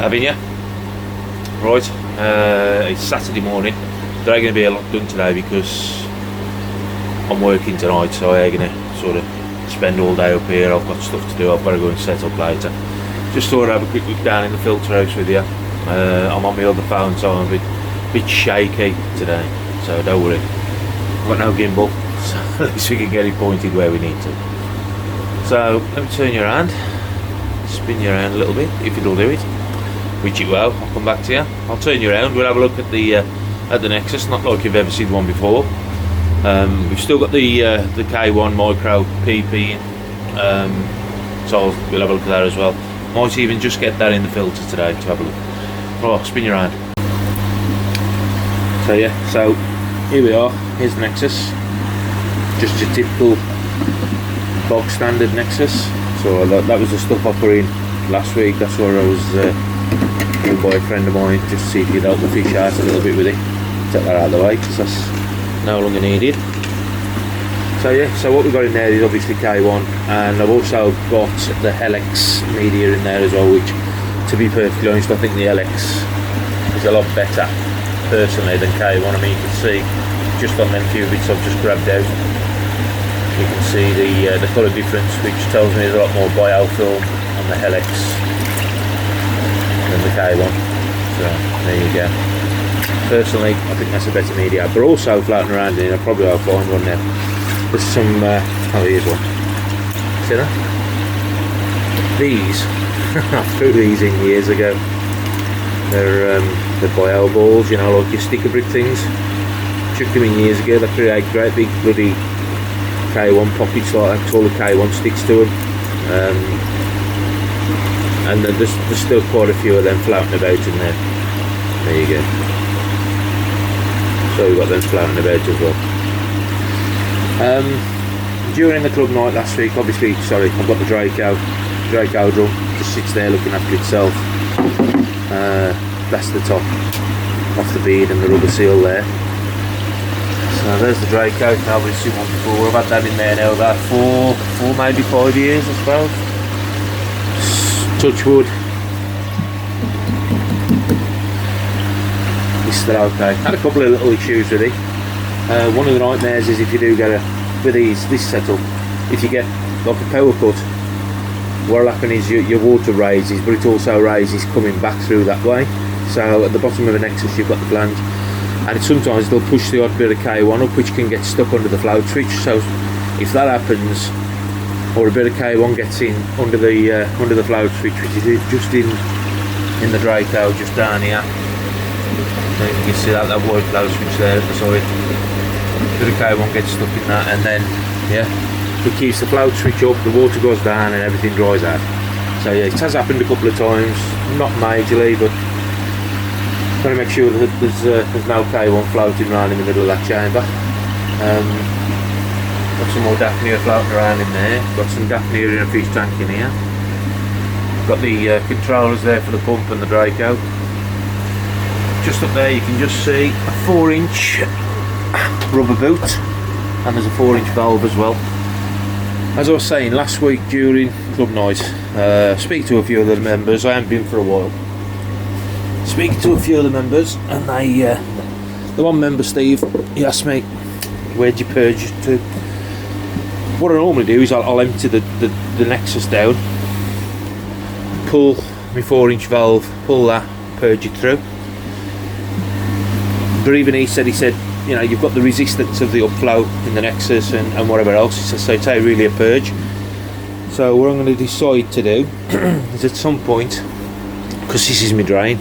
Having you? Right, it's Saturday morning. There's going to be a lot done today because I'm working tonight, so I'm going to sort of spend all day up here. I've got stuff to do, I've got to go and set up later. Just thought I'd have a quick look down in the filter house with you. I'm on my other phone, so I'm a bit shaky today, so don't worry. I've got no gimbal, so at least we can get it pointed where we need to. So let me turn you around, spin you around a little bit, if it'll do it, which it will. I'll come back to you. I'll turn you around. We'll have a look at the Nexus, not like you've ever seen one before. We've still got the K1 Micro PP, so we'll have a look at that as well. Might even just get that in the filter today to have a look. Right, spin you around. So yeah, so here we are. Here's the Nexus, just your typical bog standard Nexus. So that was the stuff I put in last week. That's where I was called by a friend of mine just to see if he'd help the fish out a little bit with it. Take that out of the way because that's no longer needed. So yeah, so what we've got in there is obviously K1, and I've also got the Helix media in there as well, which, to be perfectly honest, I think the Helix is a lot better personally than K1. I mean, you can see just on them few bits I've just grabbed out, you can see the colour difference, which tells me there's a lot more biofilm on the Helix than the K1. So there you go. Personally, I think that's a better media, but also floating around in here, probably I'll find one now. There's some, oh here's one. See that? These, I threw these in years ago. They're bio balls, you know, like your sticker brick things. Chucked them in years ago. They create great big bloody K1 pockets like that, all the K1 sticks to them. And there's still quite a few of them floating about in there. There you go. So we've got them floating about as well. During the club night last week, obviously, sorry, I've got the Draco drum, just sits there looking after itself. That's the top off the bead and the rubber seal there. So there's the Draco. Nobody's seen one before. I've had that in there now about four, maybe 5 years, I suppose. Touch wood. It's still okay. Had a couple of little issues with it. One of the nightmares is if you do get with this setup, if you get like a power cut, what'll happen is your water raises, but it also raises coming back through that way. So at the bottom of the Nexus you've got the flange, and sometimes they'll push the odd bit of K1 up, which can get stuck under the float switch. So if that happens, or a bit of K1 gets in under the float switch, which is just in the Draco, just down here. So you can see that white float switch there at the side. Bit of K1 gets stuck in that, and then yeah, it keeps the float switch up, the water goes down, and everything dries out. So yeah, it has happened a couple of times, not majorly, but got to make sure that there's no K1 floating around in the middle of that chamber. Got some more Daphnia floating around in there. Got some Daphnia in a fish tank in here. Got the controllers there for the pump and the Draco. Just up there you can just see a 4-inch rubber boot, and there's a 4-inch valve as well. As I was saying last week during club night, speak to a few of the members. I haven't been for a while. Speaking to a few of the members, and the one member, Steve, he asked me, where'd you purge it to? What I normally do is I'll empty the Nexus down, pull my 4-inch valve, pull that, purge it through. But even he said, you know, you've got the resistance of the upflow in the Nexus and whatever else. He says, so it's really a purge. So what I'm going to decide to do is at some point, because this is my drain,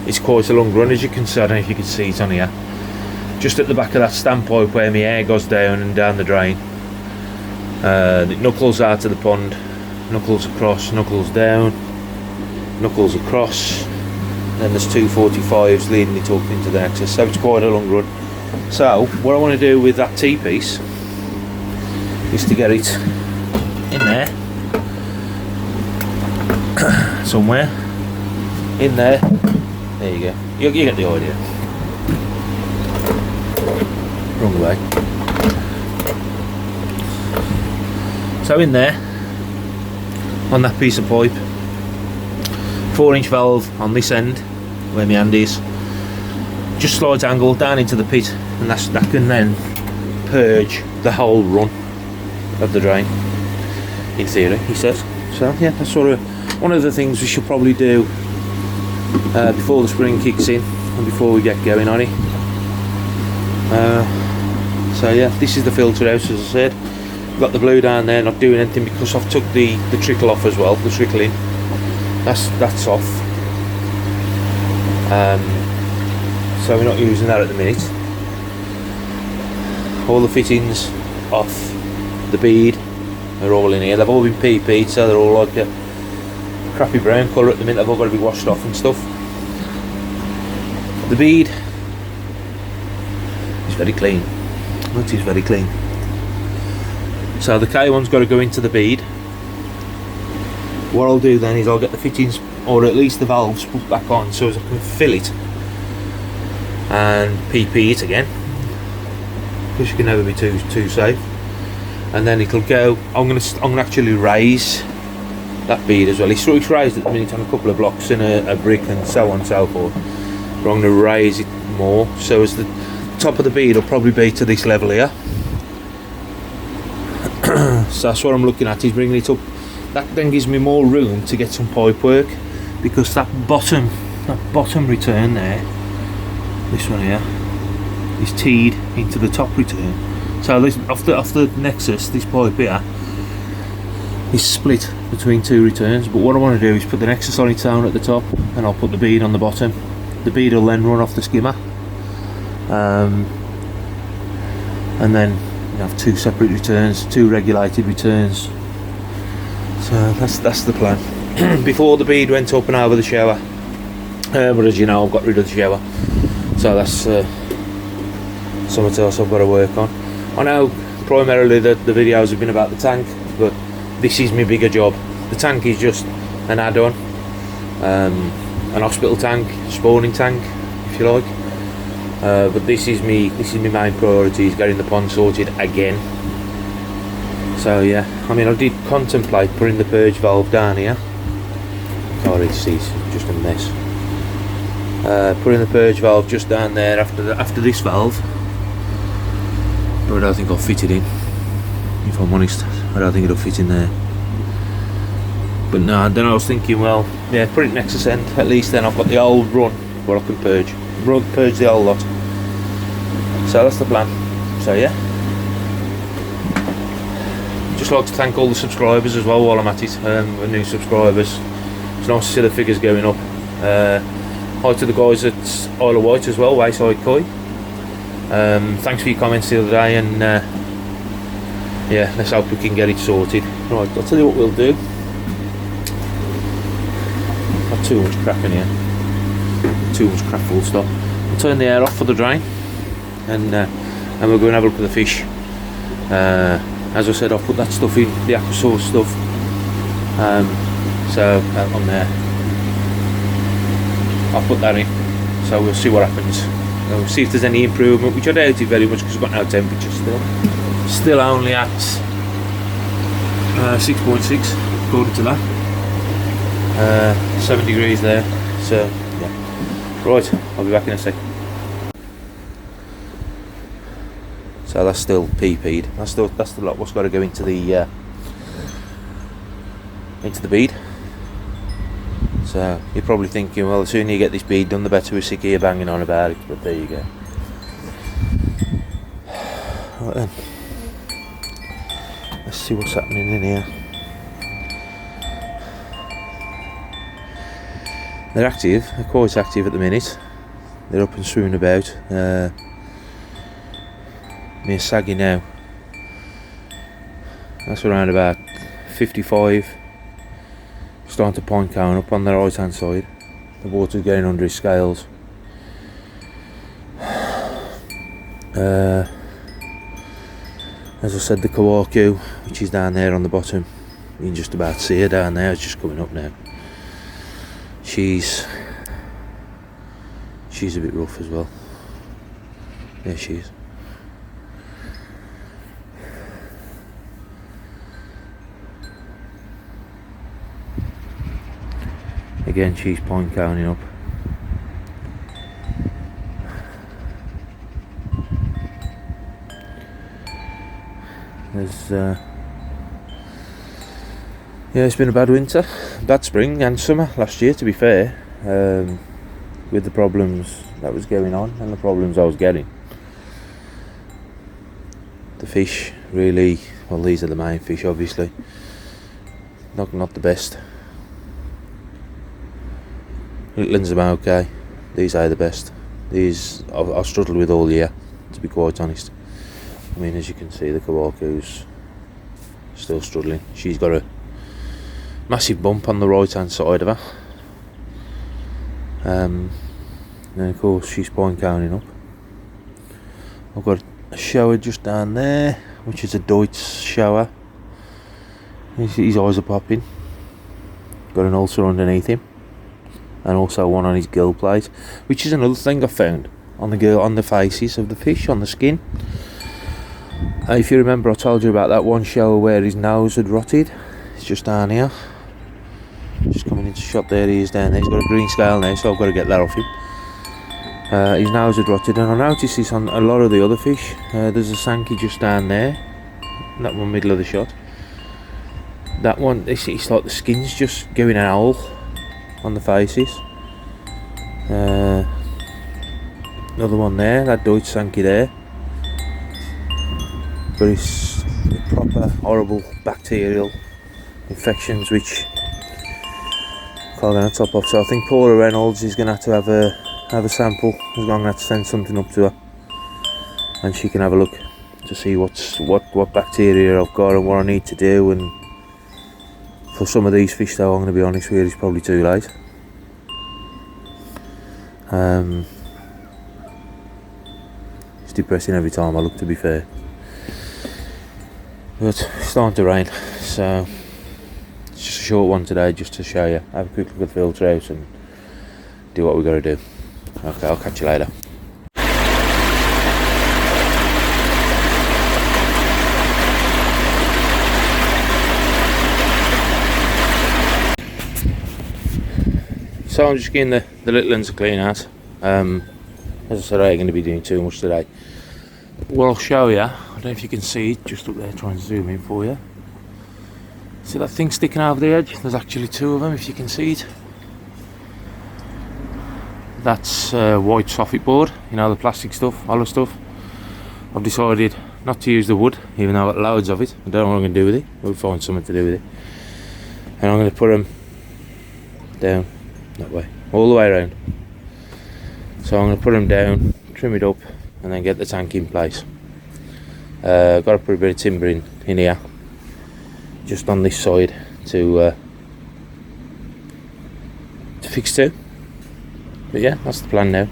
it's quite a long run, as you can see. I don't know if you can see it on here. Just at the back of that standpipe where my air goes down and down the drain. It knuckles out of the pond, knuckles across, knuckles down, knuckles across. Then there's two 45s leading it up into the Nexus, so it's quite a long run. So what I want to do with that T-piece is to get it in there somewhere, in there. There you go. You get the idea. Wrong way. So in there, on that piece of pipe, 4-inch valve on this end where my hand is, just slides angle down into the pit, and that can then purge the whole run of the drain, in theory, he says. So yeah, that's sort of one of the things we should probably do before the spring kicks in and before we get going on it. So yeah, this is the filter house, as I said. Got the blue down there, not doing anything because I've took the trickle off as well, the trickling. That's off. So we're not using that at the minute. All the fittings off the bead are all in here. They've all been PP'd, so they're all like a crappy brown colour at the minute. They've all got to be washed off and stuff. The bead is very clean. It is very clean. So the K1's got to go into the bead. What I'll do then is I'll get the fittings, or at least the valves, put back on so as I can fill it and PP it again, because you can never be too safe. And then it'll go. I'm gonna actually raise that bead as well. It's raised at the minute on a couple of blocks and a brick and so on and so forth. But I'm gonna raise it more, so as the top of the bead will probably be to this level here. So that's what I'm looking at, is bringing it up. That then gives me more room to get some pipe work, because that bottom return there, this one here, is teed into the top return. So this off the nexus, this pipe here is split between two returns. But what I want to do is put the nexus on its own at the top, and I'll put the bead on the bottom. The bead will then run off the skimmer, and then you have two separate returns, two regulated returns. So that's the plan. Before the bead went up and over the shower, but as you know, I've got rid of the shower, so that's something else I've got to work on. I know primarily the videos have been about the tank, but this is my bigger job. The tank is just an add-on, an hospital tank, spawning tank, if you like. But this is my main priority, is getting the pond sorted again. So yeah, I mean, I did contemplate putting the purge valve down here. Sorry, it's just a mess. Putting the purge valve just down there after this valve, but I don't think I'll fit it in. If I'm honest, I don't think it'll fit in there. But no, then I was thinking, well, yeah, put it next to end. At least then I've got the old run where I can purge the whole lot. So that's the plan. So yeah. Just like to thank all the subscribers as well while I'm at it, the new subscribers. It's nice to see the figures going up. Hi to the guys at Isle of Wight as well, Wayside Koi. Thanks for your comments the other day, and yeah, let's hope we can get it sorted. Right, I'll tell you what we'll do. Not too much crap in here. Too much crap, full stop. We'll turn the air off for the drain, and we'll go and have a look at the fish. As I said, I'll put that stuff in, the Aquasource stuff, so on there. I'll put that in, so we'll see what happens. We'll see if there's any improvement, which I doubt it very much because we've got no temperature still. Still only at 6.6 according to that. 7 degrees there, so yeah. Right, I'll be back in a sec. So that's still PP'd. That's the lot what's got to go into the bead. So you're probably thinking, well, the sooner you get this bead done, the better we're sick of you banging on about it. But there you go. Right then, let's see what's happening in here. They're active. They're quite active at the minute. They're up and swimming about. Near saggy now. That's around about 55. Starting to point cone up on the right hand side. The water's getting under his scales. As I said, the Kawaku, which is down there on the bottom, you can just about see her down there. It's just coming up now. She's a bit rough as well. There she is. Again, she's point counting up. There's yeah, it's been a bad winter, bad spring and summer last year, to be fair, with the problems that was going on and the problems I was getting. The fish really, well, these are the main fish, obviously. Not the best. Littlands are okay. These are the best. These I've struggled with all year, to be quite honest. I mean, as you can see, the Kawaku's still struggling. She's got a massive bump on the right hand side of her. And of course she's point counting up. I've got a shower just down there, which is a Deutz shower. His eyes are popping. Got an ulcer underneath him, and also one on his gill plate, which is another thing I found on the faces of the fish, on the skin. If you remember, I told you about that one shower where his nose had rotted. It's just down here. Just coming into shot there, he is down there. He's got a green scale now, so I've got to get that off him. His nose had rotted, and I noticed this on a lot of the other fish. There's a Sankey just down there, that one middle of the shot. That one, it's like the skin's just going owl on the faces. Another one there, that Deutz Sankey there. But it's proper horrible bacterial infections which I'm going to top off. So I think Paula Reynolds is going to have a sample. I'm going to have to send something up to her, and she can have a look to see what bacteria I've got and what I need to do. And for some of these fish, though, I'm going to be honest with you, it's probably too late. It's depressing every time I look, to be fair. But it's starting to rain, so it's just a short one today, just to show you. Have a quick look at the filter out and do what we've got to do. Okay, I'll catch you later. So I'm just getting the Littlands clean out. As I said, I ain't going to be doing too much today. What I'll show you, I don't know if you can see it, just up there, trying to zoom in for you. See that thing sticking over the edge? There's actually two of them, if you can see it. That's white soffit board, you know, the plastic stuff, hollow stuff. I've decided not to use the wood, even though I've got loads of it. I don't know what I'm going to do with it. We'll find something to do with it. And I'm going to put them down that way, all the way around. So I'm going to put them down, trim it up, and then get the tank in place. Got to put a bit of timber in here, just on this side to fix to. But yeah, that's the plan now.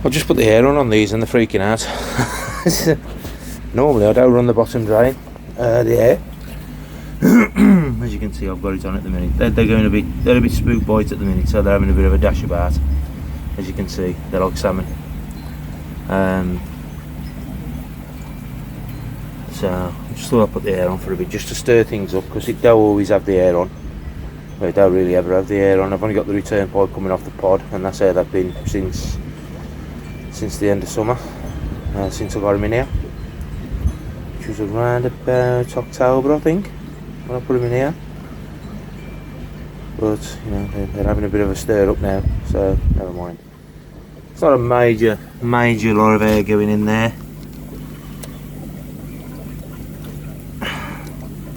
I'll just put the air on these and they're freaking out. Normally I don't run the bottom drain, the air. As you can see, I've got it on at the minute. They're a bit spook bites at the minute, so they're having a bit of a dash about. As you can see, they're like salmon. So I just thought I'd put the air on for a bit, just to stir things up, because it don't always have the air on. Well, it don't really ever have the air on. I've only got the return pipe coming off the pod, and that's how they've been since the end of summer, since I got them in here, which was around about October, I think, when I put them in here. But you know, they're having a bit of a stir up now, so never mind. It's not a major lot of air going in there.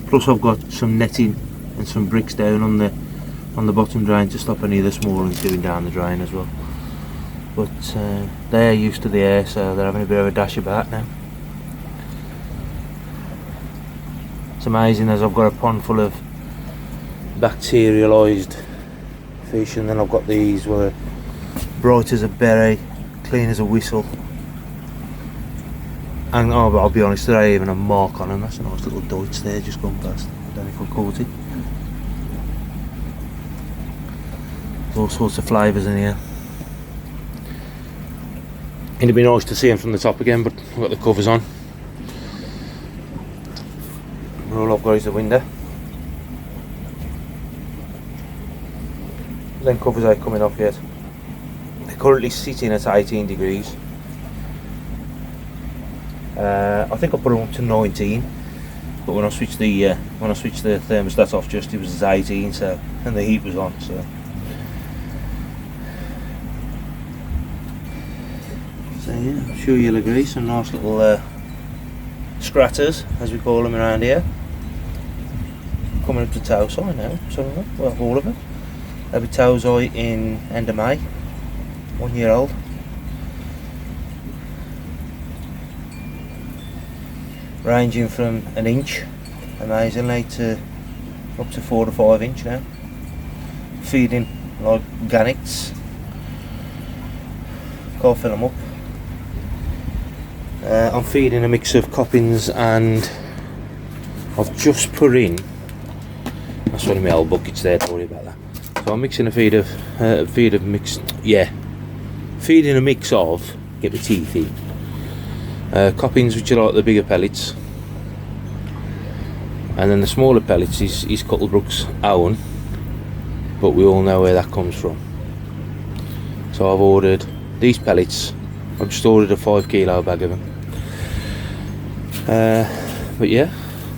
Plus I've got some netting and some bricks down on the bottom drain to stop any of the small ones going down the drain as well. But they're used to the air, so they're having a bit of a dash about now. It's amazing, as I've got a pond full of bacterialised fish, and then I've got these where bright as a berry, clean as a whistle. And oh, but I'll be honest, there ain't even a mark on them. That's a nice little Deutz there, just gone past. I don't know if I caught it. There's all sorts of flavours in here. It'd be nice to see them from the top again, but I've got the covers on. All I've got is the window. then covers ain't coming off yet. They're currently sitting at 18 degrees. I think I put them up to 19, but when I switched the thermostat off, just it was at 18, so, and the heat was on. So yeah, I'm sure you'll agree. Some nice little scratters, as we call them around here. Coming up to Tausai now, some of them, well, all of them. They'll be Tausai in end of May, 1 year old. Ranging from an inch, amazingly, to up to 4 to 5 inch now. Feeding like gannets. Can't fill them up. I'm feeding a mix of Coppins, and I've just put in, that's one of my old buckets there, don't worry about that. So I'm mixing a feeding a mix of, get my teeth in, Coppins, which are like the bigger pellets, and then the smaller pellets is Cuttlebrook's own, but we all know where that comes from. So I've ordered these pellets. I've just ordered a 5 kilo bag of them. But yeah,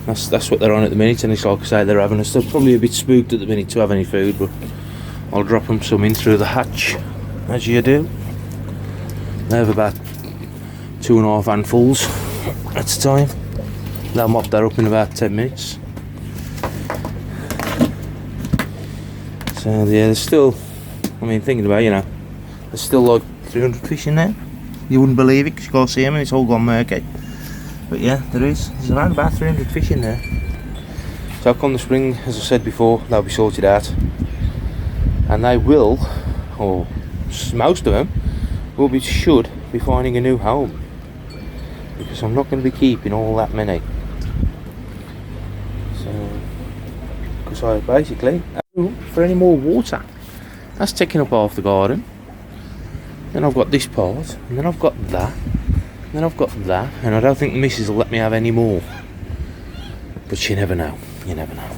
that's what they're on at the minute, and it's like I say, they're having us. They're probably a bit spooked at the minute to have any food, but I'll drop them some in through the hatch, as you do. They have about 2.5 handfuls at a time. They'll mop that up in about 10 minutes. So yeah, there's still, I mean, thinking about it, you know, there's still like 300 fish in there. You wouldn't believe it because you can't see them and it's all gone murky. But yeah, there's around about 300 fish in there. So come the spring, as I said before, they'll be sorted out, and they will, or most of them, should be finding a new home, because I'm not going to be keeping all that many. So, because I basically, for any more water, that's taking up half the garden. Then I've got this part, and then I've got that, and then I've got that, and I don't think the missus will let me have any more. But you never know, you never know.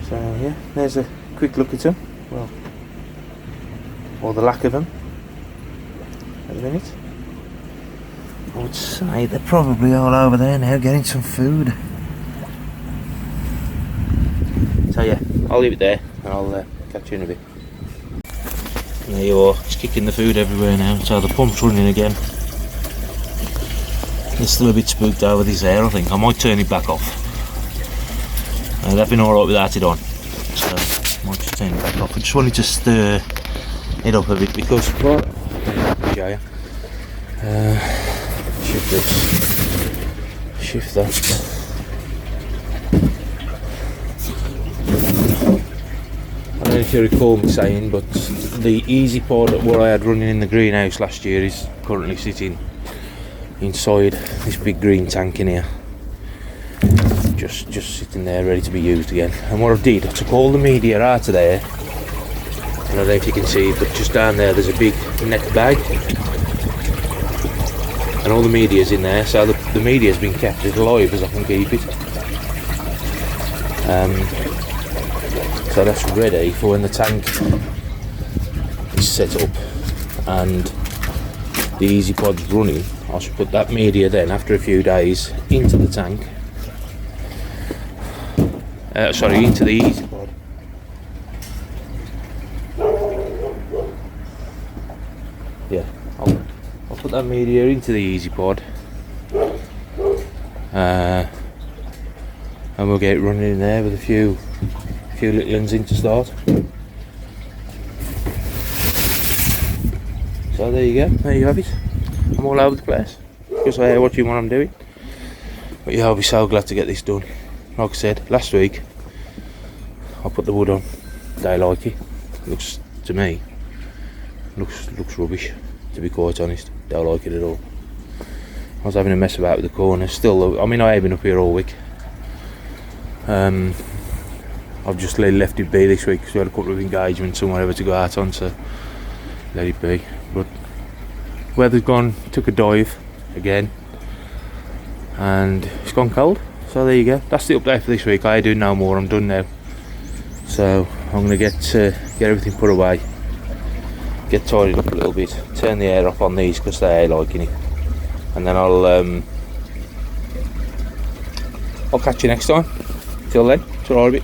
So yeah, there's a quick look at them, well, or the lack of them at the minute. I would say they're probably all over there now getting some food. So yeah, I'll leave it there, and I'll catch you in a bit. And there you are, it's kicking the food everywhere now, so the pump's running again. They're still a bit spooked over this air, I think. I might turn it back off. They've been alright without it on, so I might just turn it back off. I just wanted to stir it up a bit because, right, I'll show you. Shift this, shift that. I don't know if you recall me saying, but the easy pod what I had running in the greenhouse last year is currently sitting inside this big green tank in here, just sitting there ready to be used again. And what I did, I took all the media out of there. I don't know if you can see, but just down there there's a big net bag, and all the media's in there, so the media's been kept as alive as I can keep it. So that's ready for when the tank is set up and the Easy Pod's running. I should put that media then, after a few days, into the tank. Into the Easy Pod. Yeah, I'll put that media into the Easy Pod, and we'll get it running in there with a few little ones in to start. So there you go, there you have it. I'm all over the place because I hear watching what I'm doing. But yeah, I'll be so glad to get this done. Like I said, last week I put the wood on. They like it. Looks, to me, looks rubbish, to be quite honest. Don't like it at all. I was having a mess about with the corners. Still, I mean, I have been up here all week. I've just left it be this week because we had a couple of engagements and whatever to go out on, so let it be. But weather's gone, took a dive again, and it's gone cold. So there you go. That's the update for this week. I do no more. I'm done now. So I'm gonna get everything put away, get tidied up a little bit, turn the air off on these because they are liking it, and then I'll catch you next time. Till then, it's alright.